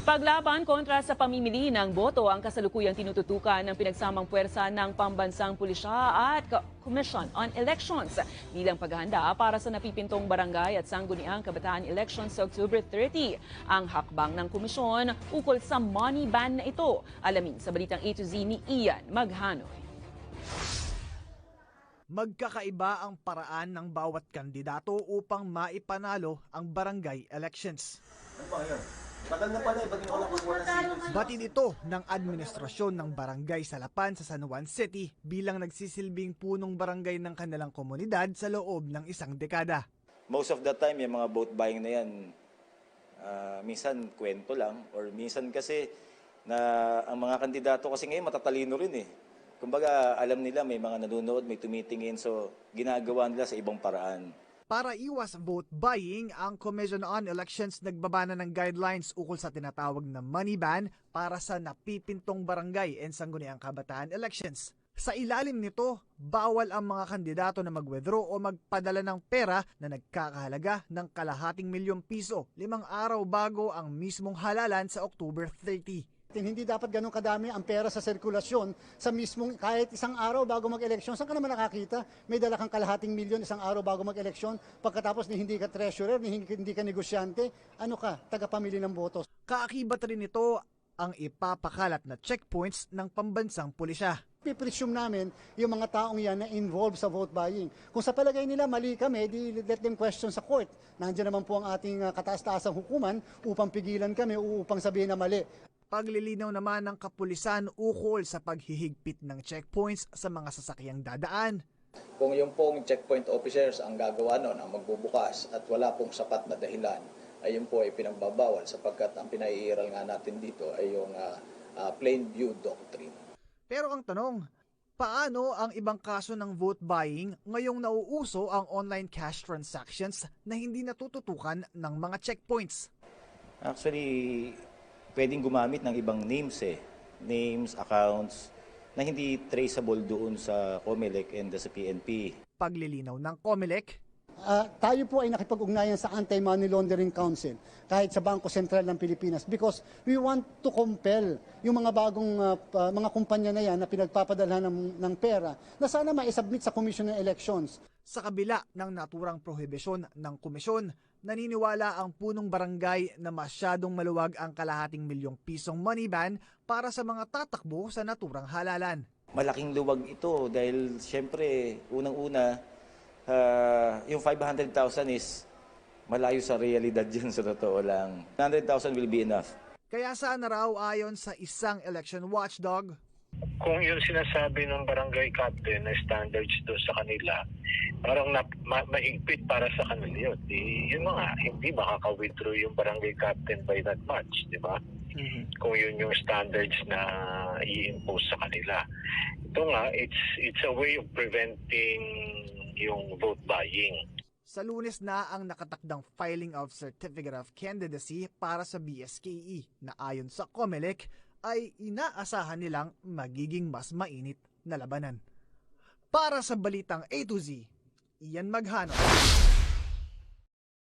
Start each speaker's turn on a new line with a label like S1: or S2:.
S1: Paglaban kontra sa pamimili ng boto ang kasalukuyang tinututukan ng pinagsamang puwersa ng Pambansang Pulisya at Commission on Elections bilang paghahanda para sa napipintong barangay at sangguniang kabataan elections sa October 30. Ang hakbang ng komisyon ukol sa money ban na ito. Alamin sa balitang A to Z ni Ian Maghanoy.
S2: Magkakaiba ang paraan ng bawat kandidato upang maipanalo ang barangay elections.
S3: Ano ba yan? Tagal na pala eh, ba't wala series?
S2: Batid ito ng administrasyon ng barangay Salapan sa San Juan City bilang nagsisilbing punong barangay ng kanilang komunidad sa loob ng isang dekada.
S3: Most of the time, yung mga vote buying na yan, minsan kwento lang or minsan kasi na ang mga kandidato kasi ngayon matatalino rin eh. Kumbaga alam nila may mga nanonood, may tumitingin, so ginagawa nila sa ibang paraan.
S2: Para iwas vote buying, ang Commission on Elections nagbaba na ng guidelines ukol sa tinatawag na money ban para sa napipintong barangay and sangguniang kabataan elections. Sa ilalim nito, bawal ang mga kandidato na mag-withdraw o magpadala ng pera na nagkakahalaga ng ₱250,000 5 araw bago ang mismong halalan sa October 30.
S4: Hindi dapat ganun kadami ang pera sa sirkulasyon sa mismong kahit isang araw bago mag-eleksyon. Saan ka naman nakakita? May dala kang ₱250,000 isang araw bago mag-eleksyon. Pagkatapos hindi ka treasurer, hindi ka negosyante, ano ka, tagapamili ng boto.
S2: Kaakibat rin ito ang ipapakalat na checkpoints ng Pambansang Pulisya.
S4: Pipresume namin yung mga taong yan na involved sa vote buying. Kung sa palagay nila mali kami, di let them question sa court. Nandiyan naman po ang ating kataas-taasang hukuman upang pigilan kami o upang sabihin na mali.
S2: Paglilinaw naman ng kapulisan ukol sa paghihigpit ng checkpoints sa mga sasakyang dadaan.
S5: Kung yung pong checkpoint officers ang gagawa nun, ang magbubukas at wala pong sapat na dahilan, ay yun po ay pinagbabawal sapagkat ang pinaiiral nga natin dito ay yung plain view doctrine.
S2: Pero ang tanong, paano ang ibang kaso ng vote buying ngayong nauuso ang online cash transactions na hindi natututukan ng mga checkpoints?
S3: Actually, pwedeng gumamit ng ibang names names, accounts na hindi traceable doon sa COMELEC and sa PNP.
S2: Paglilinaw ng COMELEC,
S4: Tayo po ay nakipag-ugnayan sa Anti-Money Laundering Council kahit sa Bangko Sentral ng Pilipinas because we want to compel yung mga bagong mga kumpanya na yan na pinagpapadala ng pera na sana ma-submit sa Commission ng Elections.
S2: sa kabila ng naturang prohibisyon ng komisyon, naniniwala ang punong barangay na masyadong maluwag ang ₱250,000 money ban para sa mga tatakbo sa naturang halalan.
S3: Malaking luwag ito dahil siyempre unang-una yung 500,000 is malayo sa realidad yun sa totoo lang. 100,000 will be enough.
S2: Kaya saan na raw ayon sa isang election watchdog,
S6: kung yung sinasabi ng barangay captain na standards doon sa kanila, parang maigpit para sa kanila yun. Yun nga, hindi makaka-withdraw yung barangay captain by that much, di ba? Kung yun yung standards na i-impose sa kanila. Ito nga, it's a way of preventing yung vote buying.
S2: sa Lunes na ang nakatakdang filing of Certificate of Candidacy para sa BSKE na ayon sa COMELEC ay inaasahan nilang magiging mas mainit na labanan. Para sa Balitang A to Z, Ian Maghanoy.